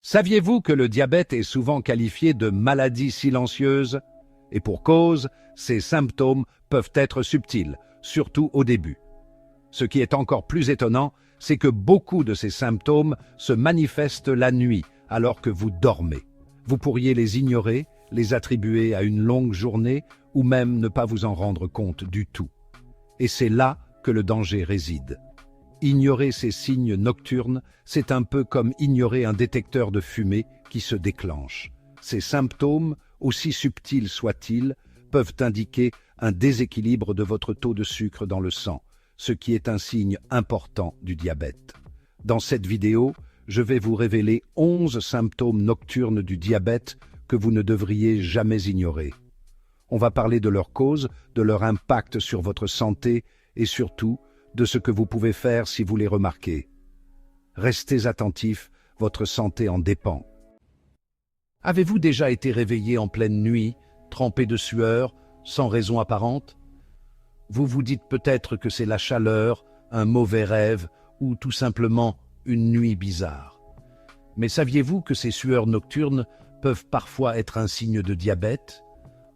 Saviez-vous que le diabète est souvent qualifié de maladie silencieuse? Et pour cause, ses symptômes peuvent être subtils, surtout au début. Ce qui est encore plus étonnant, c'est que beaucoup de ces symptômes se manifestent la nuit, alors que vous dormez. Vous pourriez les ignorer, les attribuer à une longue journée, ou même ne pas vous en rendre compte du tout. Et c'est là que le danger réside. Ignorer ces signes nocturnes, c'est un peu comme ignorer un détecteur de fumée qui se déclenche. Ces symptômes, aussi subtils soient-ils, peuvent indiquer un déséquilibre de votre taux de sucre dans le sang, ce qui est un signe important du diabète. Dans cette vidéo, je vais vous révéler 11 symptômes nocturnes du diabète que vous ne devriez jamais ignorer. On va parler de leurs causes, de leur impact sur votre santé et surtout, de ce que vous pouvez faire si vous les remarquez. Restez attentifs, votre santé en dépend. Avez-vous déjà été réveillé en pleine nuit, trempé de sueur, sans raison apparente? Vous vous dites peut-être que c'est la chaleur, un mauvais rêve ou tout simplement une nuit bizarre. Mais saviez-vous que ces sueurs nocturnes peuvent parfois être un signe de diabète?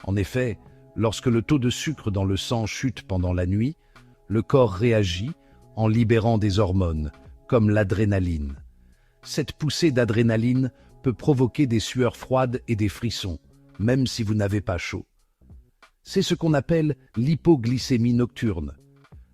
En effet, lorsque le taux de sucre dans le sang chute pendant la nuit, le corps réagit en libérant des hormones, comme l'adrénaline. Cette poussée d'adrénaline peut provoquer des sueurs froides et des frissons, même si vous n'avez pas chaud. C'est ce qu'on appelle l'hypoglycémie nocturne.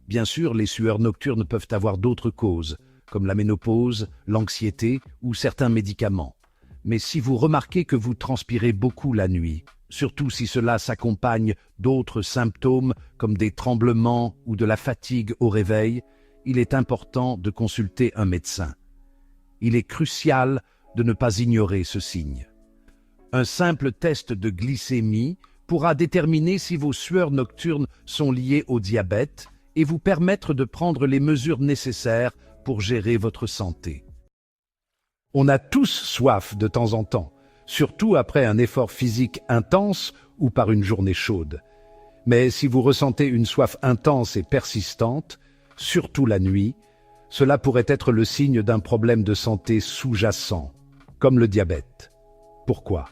Bien sûr, les sueurs nocturnes peuvent avoir d'autres causes, comme la ménopause, l'anxiété ou certains médicaments. Mais si vous remarquez que vous transpirez beaucoup la nuit, surtout si cela s'accompagne d'autres symptômes comme des tremblements ou de la fatigue au réveil, il est important de consulter un médecin. Il est crucial de ne pas ignorer ce signe. Un simple test de glycémie pourra déterminer si vos sueurs nocturnes sont liées au diabète et vous permettre de prendre les mesures nécessaires pour gérer votre santé. On a tous soif de temps en temps, surtout après un effort physique intense ou par une journée chaude. Mais si vous ressentez une soif intense et persistante, surtout la nuit, cela pourrait être le signe d'un problème de santé sous-jacent, comme le diabète. Pourquoi?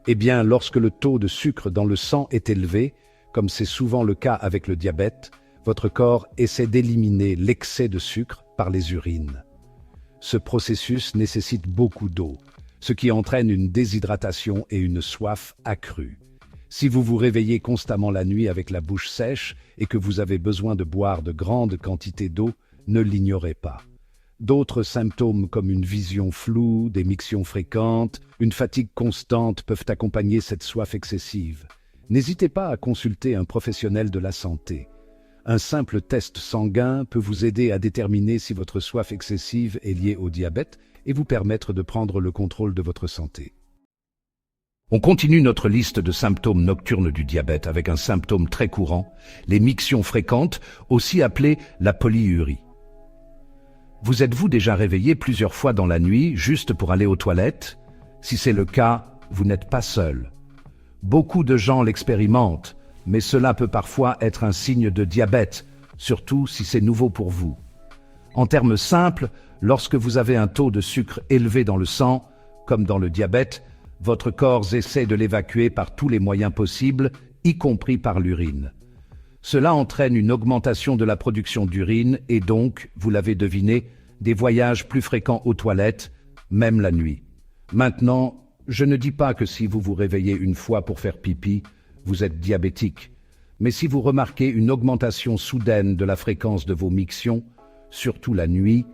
Eh bien, lorsque le taux de sucre dans le sang est élevé, comme c'est souvent le cas avec le diabète, votre corps essaie d'éliminer l'excès de sucre par les urines. Ce processus nécessite beaucoup d'eau, ce qui entraîne une déshydratation et une soif accrue. Si vous vous réveillez constamment la nuit avec la bouche sèche et que vous avez besoin de boire de grandes quantités d'eau, ne l'ignorez pas. D'autres symptômes comme une vision floue, des mictions fréquentes, une fatigue constante peuvent accompagner cette soif excessive. N'hésitez pas à consulter un professionnel de la santé. Un simple test sanguin peut vous aider à déterminer si votre soif excessive est liée au diabète et vous permettre de prendre le contrôle de votre santé. On continue notre liste de symptômes nocturnes du diabète avec un symptôme très courant, les mictions fréquentes, aussi appelées la polyurie. Vous êtes-vous déjà réveillé plusieurs fois dans la nuit juste pour aller aux toilettes? Si c'est le cas, vous n'êtes pas seul. Beaucoup de gens l'expérimentent, mais cela peut parfois être un signe de diabète, surtout si c'est nouveau pour vous. En termes simples, lorsque vous avez un taux de sucre élevé dans le sang, comme dans le diabète, votre corps essaie de l'évacuer par tous les moyens possibles, y compris par l'urine. Cela entraîne une augmentation de la production d'urine et donc, vous l'avez deviné, des voyages plus fréquents aux toilettes, même la nuit. Maintenant, je ne dis pas que si vous vous réveillez une fois pour faire pipi, vous êtes diabétique. Mais si vous remarquez une augmentation soudaine de la fréquence de vos mictions, surtout la nuit,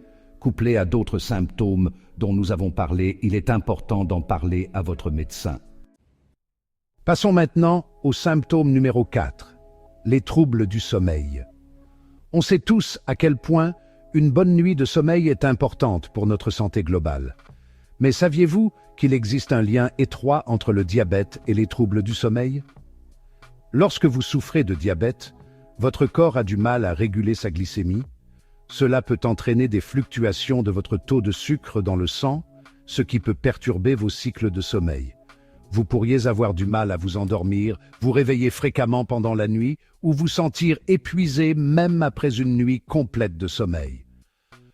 couplée à d'autres symptômes dont nous avons parlé, il est important d'en parler à votre médecin. Passons maintenant au symptôme numéro 4, les troubles du sommeil. On sait tous à quel point une bonne nuit de sommeil est importante pour notre santé globale. Mais saviez-vous qu'il existe un lien étroit entre le diabète et les troubles du sommeil? Lorsque vous souffrez de diabète, votre corps a du mal à réguler sa glycémie. Cela peut entraîner des fluctuations de votre taux de sucre dans le sang, ce qui peut perturber vos cycles de sommeil. Vous pourriez avoir du mal à vous endormir, vous réveiller fréquemment pendant la nuit ou vous sentir épuisé même après une nuit complète de sommeil.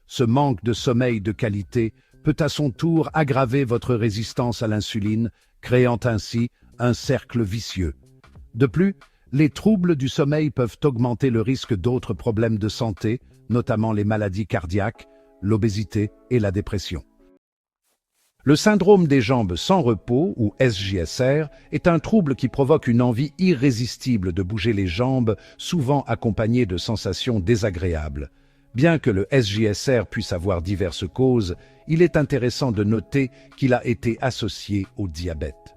Ce manque de sommeil de qualité peut à son tour aggraver votre résistance à l'insuline, créant ainsi un cercle vicieux. De plus, les troubles du sommeil peuvent augmenter le risque d'autres problèmes de santé, notamment les maladies cardiaques, l'obésité et la dépression. Le syndrome des jambes sans repos, ou SJSR, est un trouble qui provoque une envie irrésistible de bouger les jambes, souvent accompagnée de sensations désagréables. Bien que le SJSR puisse avoir diverses causes, il est intéressant de noter qu'il a été associé au diabète.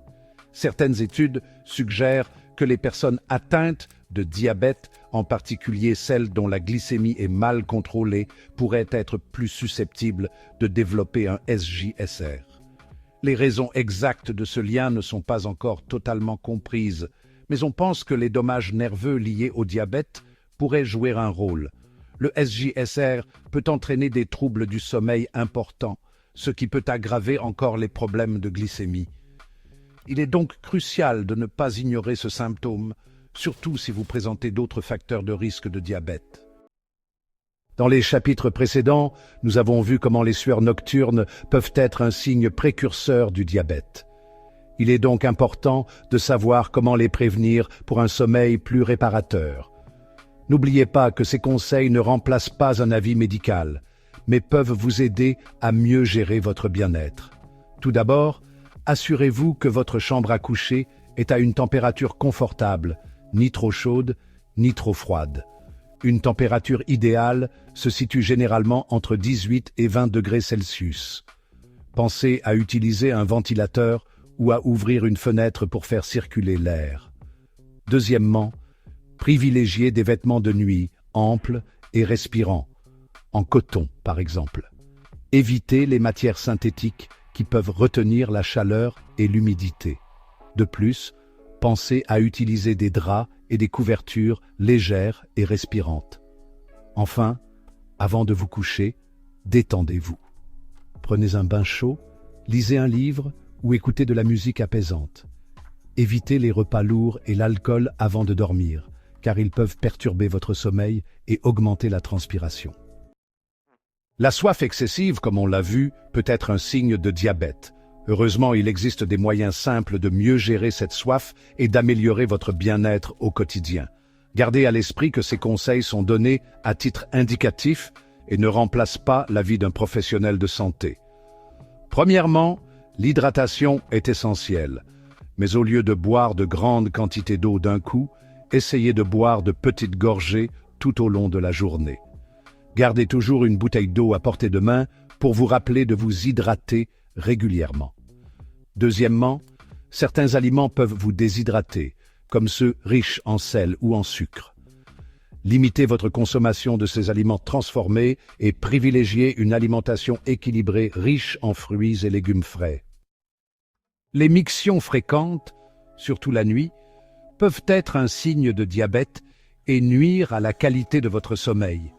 Certaines études suggèrent que les personnes atteintes de diabète, en particulier celles dont la glycémie est mal contrôlée, pourraient être plus susceptibles de développer un SJSR. Les raisons exactes de ce lien ne sont pas encore totalement comprises, mais on pense que les dommages nerveux liés au diabète pourraient jouer un rôle. Le SJSR peut entraîner des troubles du sommeil importants, ce qui peut aggraver encore les problèmes de glycémie. Il est donc crucial de ne pas ignorer ce symptôme, surtout si vous présentez d'autres facteurs de risque de diabète. Dans les chapitres précédents, nous avons vu comment les sueurs nocturnes peuvent être un signe précurseur du diabète. Il est donc important de savoir comment les prévenir pour un sommeil plus réparateur. N'oubliez pas que ces conseils ne remplacent pas un avis médical, mais peuvent vous aider à mieux gérer votre bien-être. Tout d'abord, assurez-vous que votre chambre à coucher est à une température confortable, ni trop chaude, ni trop froide. Une température idéale se situe généralement entre 18 et 20 degrés Celsius. Pensez à utiliser un ventilateur ou à ouvrir une fenêtre pour faire circuler l'air. Deuxièmement, privilégiez des vêtements de nuit amples et respirants, en coton par exemple. Évitez les matières synthétiques qui peuvent retenir la chaleur et l'humidité. De plus, pensez à utiliser des draps et des couvertures légères et respirantes. Enfin, avant de vous coucher, détendez-vous. Prenez un bain chaud, lisez un livre ou écoutez de la musique apaisante. Évitez les repas lourds et l'alcool avant de dormir, car ils peuvent perturber votre sommeil et augmenter la transpiration. La soif excessive, comme on l'a vu, peut être un signe de diabète. Heureusement, il existe des moyens simples de mieux gérer cette soif et d'améliorer votre bien-être au quotidien. Gardez à l'esprit que ces conseils sont donnés à titre indicatif et ne remplacent pas l'avis d'un professionnel de santé. Premièrement, l'hydratation est essentielle, mais au lieu de boire de grandes quantités d'eau d'un coup, essayez de boire de petites gorgées tout au long de la journée. Gardez toujours une bouteille d'eau à portée de main pour vous rappeler de vous hydrater régulièrement. Deuxièmement, certains aliments peuvent vous déshydrater, comme ceux riches en sel ou en sucre. Limitez votre consommation de ces aliments transformés et privilégiez une alimentation équilibrée riche en fruits et légumes frais. Les mictions fréquentes, surtout la nuit, peuvent être un signe de diabète et nuire à la qualité de votre sommeil.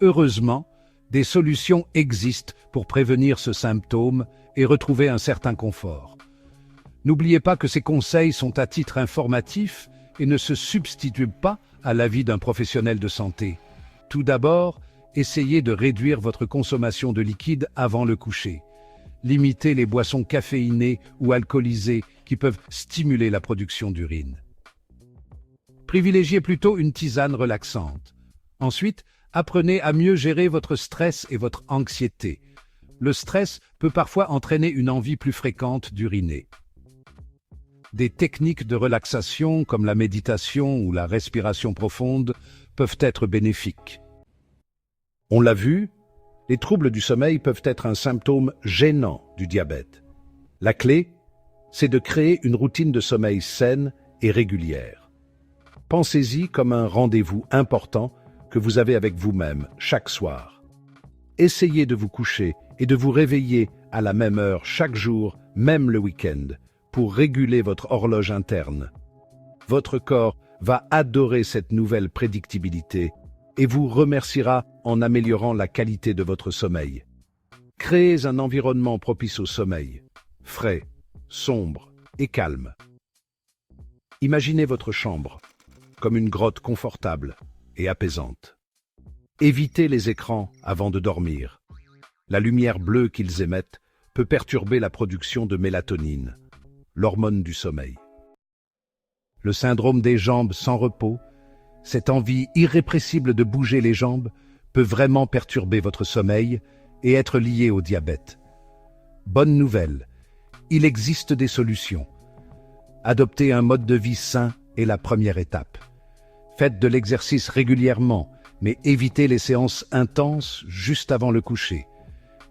Heureusement, des solutions existent pour prévenir ce symptôme et retrouver un certain confort. N'oubliez pas que ces conseils sont à titre informatif et ne se substituent pas à l'avis d'un professionnel de santé. Tout d'abord, essayez de réduire votre consommation de liquide avant le coucher. Limitez les boissons caféinées ou alcoolisées qui peuvent stimuler la production d'urine. Privilégiez plutôt une tisane relaxante. Ensuite, apprenez à mieux gérer votre stress et votre anxiété. Le stress peut parfois entraîner une envie plus fréquente d'uriner. Des techniques de relaxation comme la méditation ou la respiration profonde peuvent être bénéfiques. On l'a vu, les troubles du sommeil peuvent être un symptôme gênant du diabète. La clé, c'est de créer une routine de sommeil saine et régulière. Pensez-y comme un rendez-vous important que vous avez avec vous-même chaque soir. Essayez de vous coucher et de vous réveiller à la même heure chaque jour, même le week-end, pour réguler votre horloge interne. Votre corps va adorer cette nouvelle prédictibilité et vous remerciera en améliorant la qualité de votre sommeil. Créez un environnement propice au sommeil, frais, sombre et calme. Imaginez votre chambre comme une grotte confortable et apaisante. Évitez les écrans avant de dormir. La lumière bleue qu'ils émettent peut perturber la production de mélatonine, l'hormone du sommeil. Le syndrome des jambes sans repos, cette envie irrépressible de bouger les jambes, peut vraiment perturber votre sommeil et être lié au diabète. Bonne nouvelle, il existe des solutions. Adopter un mode de vie sain est la première étape. Faites de l'exercice régulièrement, mais évitez les séances intenses juste avant le coucher.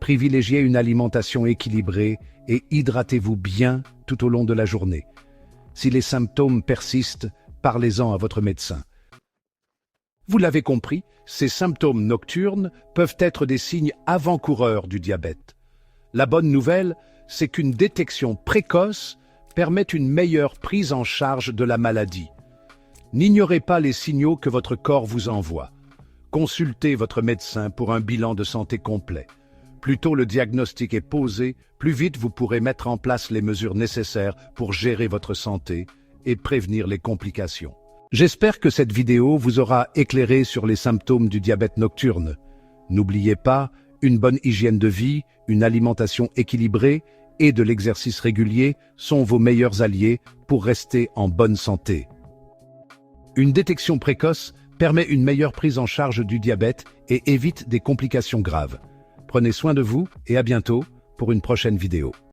Privilégiez une alimentation équilibrée et hydratez-vous bien tout au long de la journée. Si les symptômes persistent, parlez-en à votre médecin. Vous l'avez compris, ces symptômes nocturnes peuvent être des signes avant-coureurs du diabète. La bonne nouvelle, c'est qu'une détection précoce permet une meilleure prise en charge de la maladie. N'ignorez pas les signaux que votre corps vous envoie. Consultez votre médecin pour un bilan de santé complet. Plus tôt le diagnostic est posé, plus vite vous pourrez mettre en place les mesures nécessaires pour gérer votre santé et prévenir les complications. J'espère que cette vidéo vous aura éclairé sur les symptômes du diabète nocturne. N'oubliez pas, une bonne hygiène de vie, une alimentation équilibrée et de l'exercice régulier sont vos meilleurs alliés pour rester en bonne santé. Une détection précoce permet une meilleure prise en charge du diabète et évite des complications graves. Prenez soin de vous et à bientôt pour une prochaine vidéo.